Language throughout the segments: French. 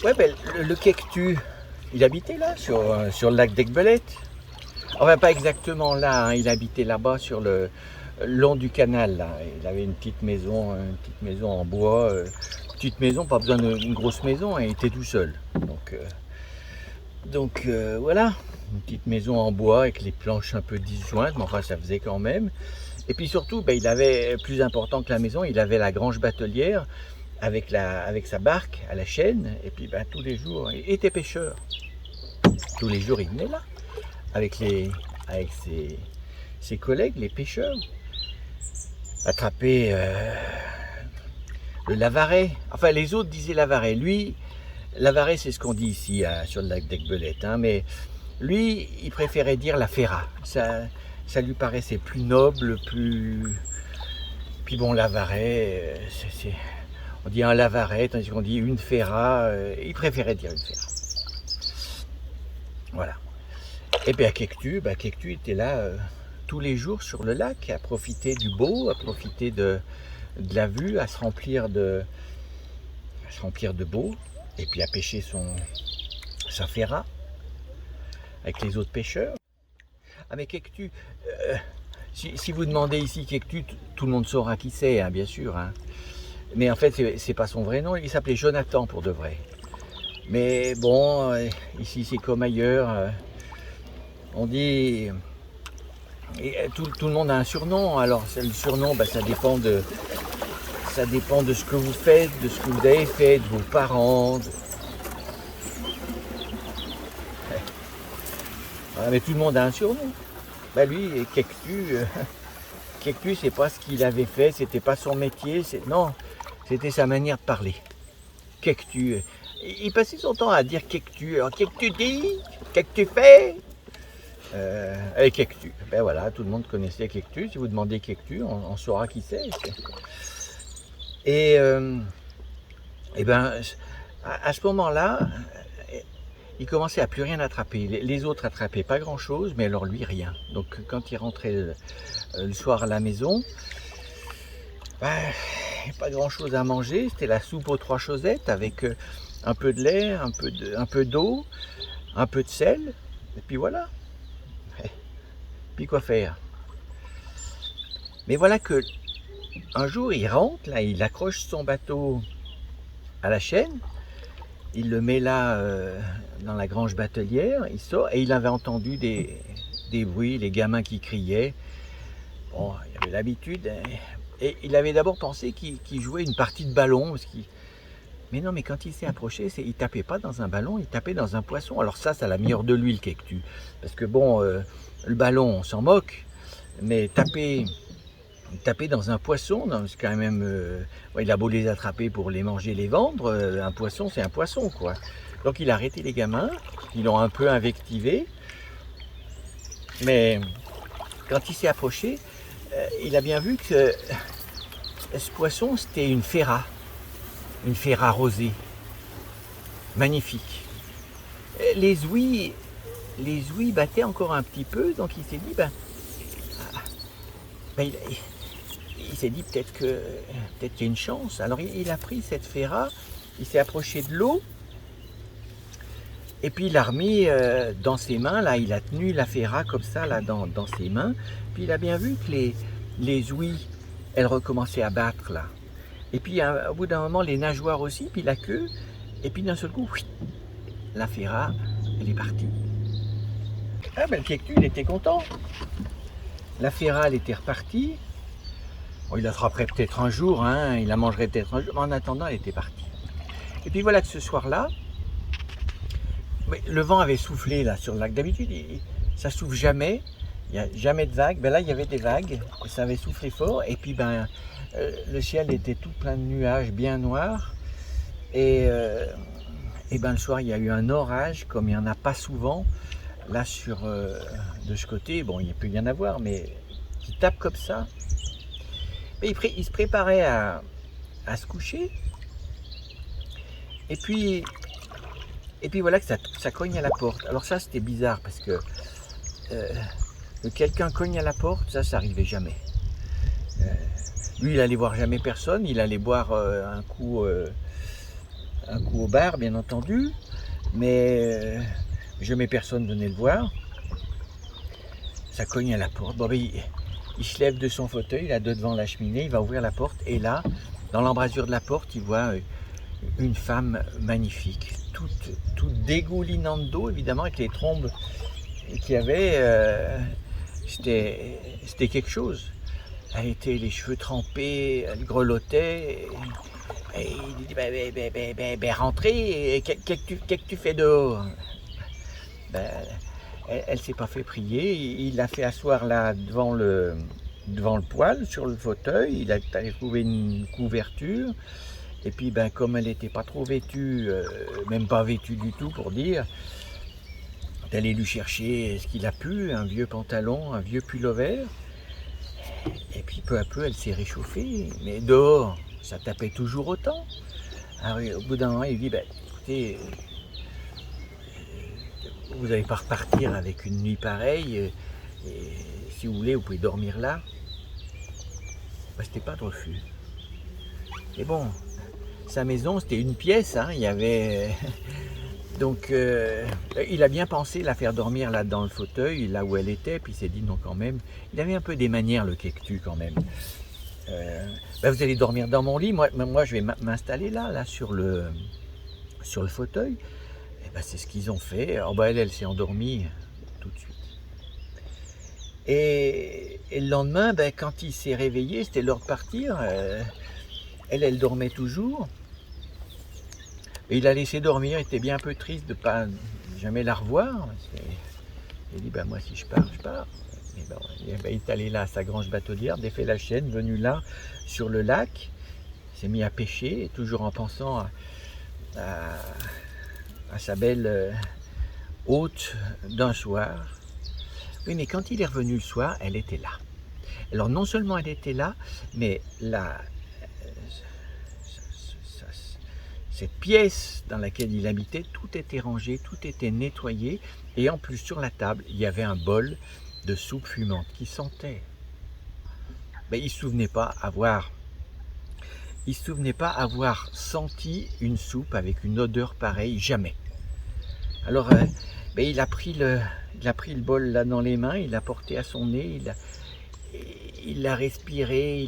Ouais, ben, le Quectu, il habitait là, sur le lac d'Aiguebelette. Enfin, pas exactement là, hein, il habitait là-bas, sur le long du canal. Là. Il avait une petite maison en bois. Petite maison, pas besoin d'une grosse maison, hein, il était tout seul. Donc voilà, une petite maison en bois avec les planches un peu disjointes, mais enfin ça faisait quand même. Et puis surtout, ben, il avait, plus important que la maison, il avait la grange batelière avec sa barque à la chaîne. Et puis ben, tous les jours, il était pêcheur. Tous les jours, il venait là avec ses collègues, les pêcheurs, attraper le lavaret. Enfin, les autres disaient lavaret. Lui, lavaret, c'est ce qu'on dit ici sur le lac d'Aiguebelette. Hein, mais lui, il préférait dire la ferra. Ça lui paraissait plus noble, plus. Puis bon, lavaret, on dit un lavaret, tandis qu'on dit une ferra. Il préférait dire une ferra. Voilà. Et bien à Quectu, Quectu était là tous les jours sur le lac, à profiter du beau, à profiter de la vue, à se remplir de beau, et puis à pêcher sa ferra avec les autres pêcheurs. Ah mais Quectu, si vous demandez ici Quectu, tout le monde saura qui c'est, hein, bien sûr. Hein. Mais en fait, c'est pas son vrai nom, il s'appelait Jonathan pour de vrai. Mais bon, ici c'est comme ailleurs. On dit. Tout le monde a un surnom, alors le surnom, ça dépend de ce que vous faites, de ce que vous avez fait, de vos parents. Voilà, mais tout le monde a un surnom. Lui, Quectu, c'est pas ce qu'il avait fait, c'était pas son métier, non, c'était sa manière de parler. Quectu. Il passait son temps à dire Quectu. Alors, qu'est-ce que tu dis? Qu'est-ce que tu fais? Avec Quectu. Ben voilà, tout le monde connaissait Quectu. Si vous demandez Quectu, on saura qui c'est. Et ben, à ce moment-là, il commençait à plus rien attraper. Les autres attrapaient pas grand-chose, mais alors lui, rien. Donc quand il rentrait le soir à la maison, pas grand-chose à manger. C'était la soupe aux 3 chosettes avec un peu de lait, un peu d'eau, un peu de sel, et puis voilà. Puis quoi faire? Mais voilà que un jour il rentre, là, il accroche son bateau à la chaîne, il le met là dans la grange batelière, il sort et il avait entendu des bruits, les gamins qui criaient. Bon, il avait l'habitude, hein, et il avait d'abord pensé qu'il jouait une partie de ballon. Mais non, mais quand il s'est approché, il tapait pas dans un ballon, il tapait dans un poisson. Alors ça l'a mis hors de lui, le Quectu. Parce que bon, le ballon, on s'en moque, mais taper dans un poisson, c'est quand même. Il a beau les attraper pour les manger, les vendre, un poisson, c'est un poisson, quoi. Donc il a arrêté les gamins, ils l'ont un peu invectivé, mais quand il s'est approché, il a bien vu que ce poisson, c'était une ferra rosée, magnifique. Les ouïes battaient encore un petit peu, donc il s'est dit, il s'est dit peut-être qu'il y a une chance. Alors il a pris cette ferra, il s'est approché de l'eau, et puis il l'a remis dans ses mains, là, il a tenu la ferra comme ça, là, dans ses mains, puis il a bien vu que les ouïes, elles recommençaient à battre, là. Et puis au bout d'un moment, les nageoires aussi, puis la queue, et puis d'un seul coup, la ferra, elle est partie. Ah ben le Quectu, il était content. La ferra, elle était repartie. Bon, il l'attraperait peut-être un jour, hein, il la mangerait peut-être un jour, mais en attendant, elle était partie. Et puis voilà que ce soir-là, le vent avait soufflé là sur le lac. D'habitude, ça souffle jamais, il n'y a jamais de vagues. Ben là, il y avait des vagues, ça avait soufflé fort, et puis le ciel était tout plein de nuages bien noirs. Et le soir, il y a eu un orage, comme il n'y en a pas souvent, là de ce côté. Bon, il peut y en avoir, mais qui tape comme ça. Mais il se préparait à se coucher. Et puis voilà que ça cogne à la porte. Alors ça, c'était bizarre, parce que quelqu'un cogne à la porte, ça n'arrivait jamais. Lui, il allait voir jamais personne, il allait boire un coup un coup au bar, bien entendu, mais jamais personne venait le voir. Ça cogne à la porte. Bon, ben, il se lève de son fauteuil, là, devant la cheminée, il va ouvrir la porte, et là, dans l'embrasure de la porte, il voit une femme magnifique, toute dégoulinante d'eau, évidemment, avec les trombes qu'il y avait. C'était quelque chose. Elle était les cheveux trempés, elle grelottait. Et il lui dit rentrez, qu'est-ce que tu fais dehors? Ben, elle s'est pas fait prier, il l'a fait asseoir là devant le poêle, sur le fauteuil, il a trouvé une couverture, et puis ben, comme elle n'était pas trop vêtue, même pas vêtue du tout pour dire, il est allé lui chercher ce qu'il a pu, un vieux pantalon, un vieux pull-over, et puis peu à peu elle s'est réchauffée, mais dehors ça tapait toujours autant. Alors, au bout d'un moment il lui dit, ben, écoutez, vous n'allez pas repartir avec une nuit pareille, et si vous voulez, vous pouvez dormir là. Ben, c'était pas de refus. Et bon, sa maison, c'était une pièce, hein, il y avait... Donc, il a bien pensé la faire dormir là dans le fauteuil, là où elle était, puis il s'est dit non quand même. Il avait un peu des manières, le Quectu, quand même. Ben, vous allez dormir dans mon lit, moi je vais m'installer là sur le fauteuil. Et ben, c'est ce qu'ils ont fait. Oh, ben, elle s'est endormie tout de suite. Et le lendemain, ben, quand il s'est réveillé, c'était l'heure de partir. Elle dormait toujours. Et il a laissé dormir, il était bien un peu triste de ne pas jamais la revoir. Il a dit, ben, moi si je pars, je pars. Et ben, il est allé là à sa grange batelière, défait la chaîne, venu là sur le lac, s'est mis à pêcher, toujours en pensant à sa belle hôte d'un soir. Oui, mais quand il est revenu le soir, elle était là. Alors non seulement elle était là, mais cette pièce dans laquelle il habitait, tout était rangé, tout était nettoyé, et en plus sur la table, il y avait un bol de soupe fumante qui sentait. Mais il ne se souvenait pas avoir senti une soupe avec une odeur pareille, jamais. Alors ben, il a pris le bol là dans les mains, il l'a porté à son nez, il l'a respiré, et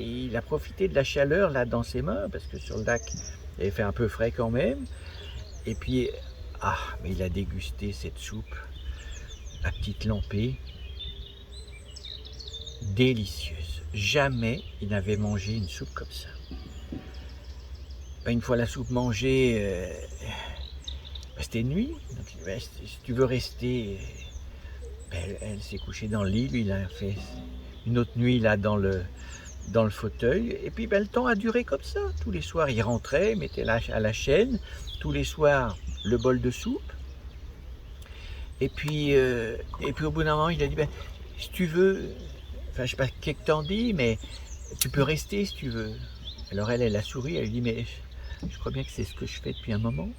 il a profité de la chaleur là dans ses mains, parce que sur le lac, il avait fait un peu frais quand même. Et puis, mais il a dégusté cette soupe à petite lampée, délicieuse. Jamais il n'avait mangé une soupe comme ça. Ben, une fois la soupe mangée, c'était nuit. Donc, ben, si tu veux rester, ben, elle s'est couchée dans le lit, lui il a fait une autre nuit là dans le fauteuil, et puis ben, le temps a duré comme ça. Tous les soirs il rentrait, mettait à la chaîne, tous les soirs le bol de soupe, et puis au bout d'un moment il a dit, ben, si tu veux, enfin je sais pas qu'est-ce que t'en dis, mais tu peux rester si tu veux. Alors elle a souri, elle lui dit, mais je crois bien que c'est ce que je fais depuis un moment.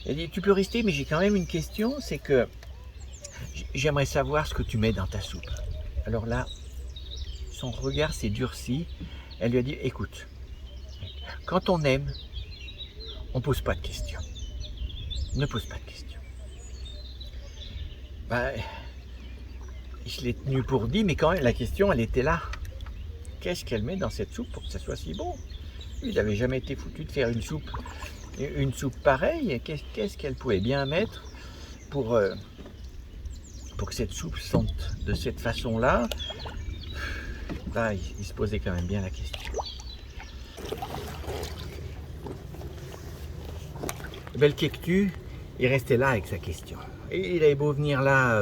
Elle dit, tu peux rester, mais j'ai quand même une question, c'est que j'aimerais savoir ce que tu mets dans ta soupe. Alors là, son regard s'est durci. Elle lui a dit, écoute, quand on aime, on ne pose pas de questions. Ne pose pas de questions. Ben, je l'ai tenu pour dit, mais quand même, la question, elle était là. Qu'est-ce qu'elle met dans cette soupe pour que ça soit si bon? Lui, il n'avait jamais été foutu de faire une soupe pareille. Qu'est-ce qu'elle pouvait bien mettre pour que cette soupe sente de cette façon-là? Là, il se posait quand même bien la question. Le Quectu, il restait là avec sa question. Et il avait beau venir là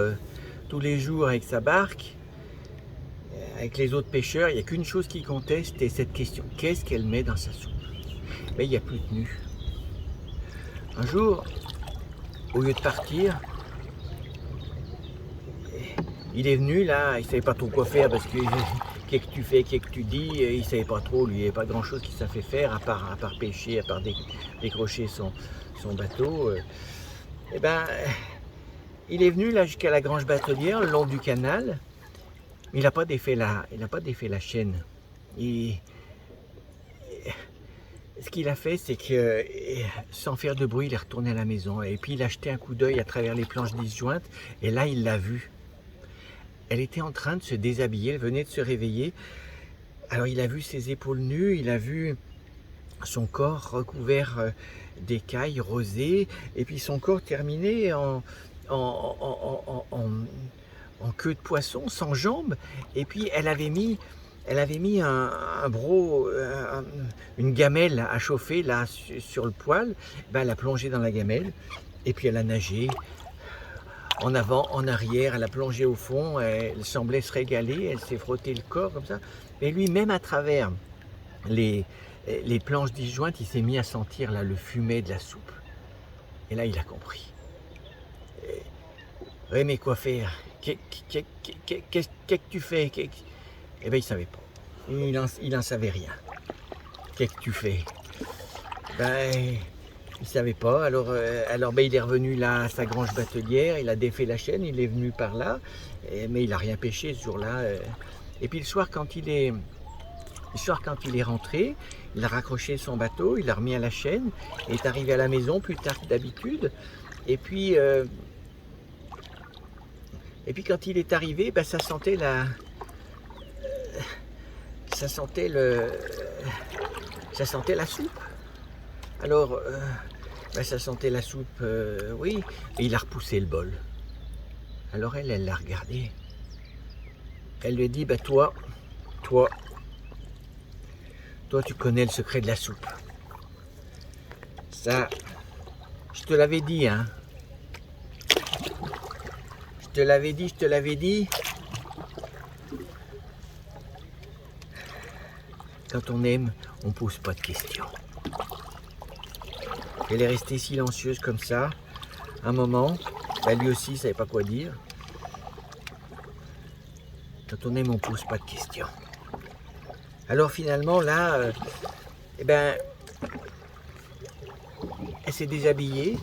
tous les jours avec sa barque, avec les autres pêcheurs, il n'y a qu'une chose qui comptait, c'était cette question. Qu'est-ce qu'elle met dans sa soupe? Mais il n'y a plus de tenue. Un jour, au lieu de partir, il est venu là, il ne savait pas trop quoi faire parce que qu'est-ce que tu fais, qu'est-ce que tu dis, il ne savait pas trop, lui, il n'y avait pas grand chose qu'il savait faire à part pêcher, à part décrocher son bateau. Et ben, il est venu là jusqu'à la grange batelière, le long du canal, mais il n'a pas défait la chaîne. Il ce qu'il a fait, c'est que, sans faire de bruit, il est retourné à la maison. Et puis il a jeté un coup d'œil à travers les planches disjointes. Et là, il l'a vue. Elle était en train de se déshabiller, elle venait de se réveiller. Alors il a vu ses épaules nues, il a vu son corps recouvert d'écailles rosées, et puis son corps terminé en queue de poisson, sans jambes. Et puis elle avait mis une gamelle à chauffer là sur le poêle. Ben, elle a plongé dans la gamelle, et puis elle a nagé en avant, en arrière, elle a plongé au fond, elle semblait se régaler, elle s'est frotté le corps comme ça. Mais lui, même à travers les planches disjointes, il s'est mis à sentir là, le fumet de la soupe. Et là, il a compris. Oui, mais quoi faire? Qu'est-ce que tu fais? Eh bien, il ne savait pas. Il n'en savait rien. Qu'est-ce que tu fais? Ben, il ne savait pas. Alors ben, il est revenu là à sa grange batelière, il a défait la chaîne, il est venu par là, mais il n'a rien pêché ce jour-là. Et puis le soir, quand il est rentré, il a raccroché son bateau, il l'a remis à la chaîne, et est arrivé à la maison plus tard que d'habitude. Et puis quand il est arrivé, ben, ça sentait la soupe. Alors, ben, ça sentait la soupe, oui, et il a repoussé le bol. Alors elle l'a regardé. Elle lui a dit, ben, toi, tu connais le secret de la soupe. Ça, je te l'avais dit, hein. Je te l'avais dit. Quand on aime, on ne pose pas de questions. Elle est restée silencieuse comme ça, un moment. Ben, lui aussi, il ne savait pas quoi dire. Quand on aime, on ne pose pas de questions. Alors finalement, là, eh ben, elle s'est déshabillée.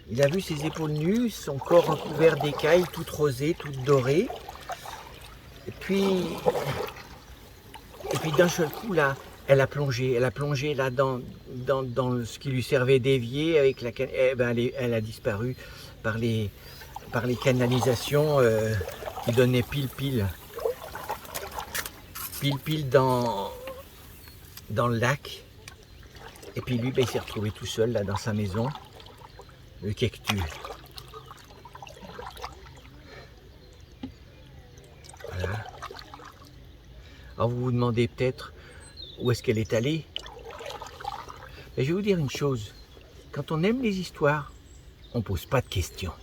Il a vu ses épaules nues, son corps recouvert d'écailles, toutes rosées, toutes dorées. Et puis d'un seul coup, là, elle a plongé là dans ce qui lui servait d'évier, avec elle a disparu par les canalisations qui donnaient pile dans le lac. Et puis lui, ben, il s'est retrouvé tout seul là dans sa maison. Le cactus. Voilà. Alors vous vous demandez peut-être où est-ce qu'elle est allée. Mais je vais vous dire une chose. Quand on aime les histoires, on ne pose pas de questions.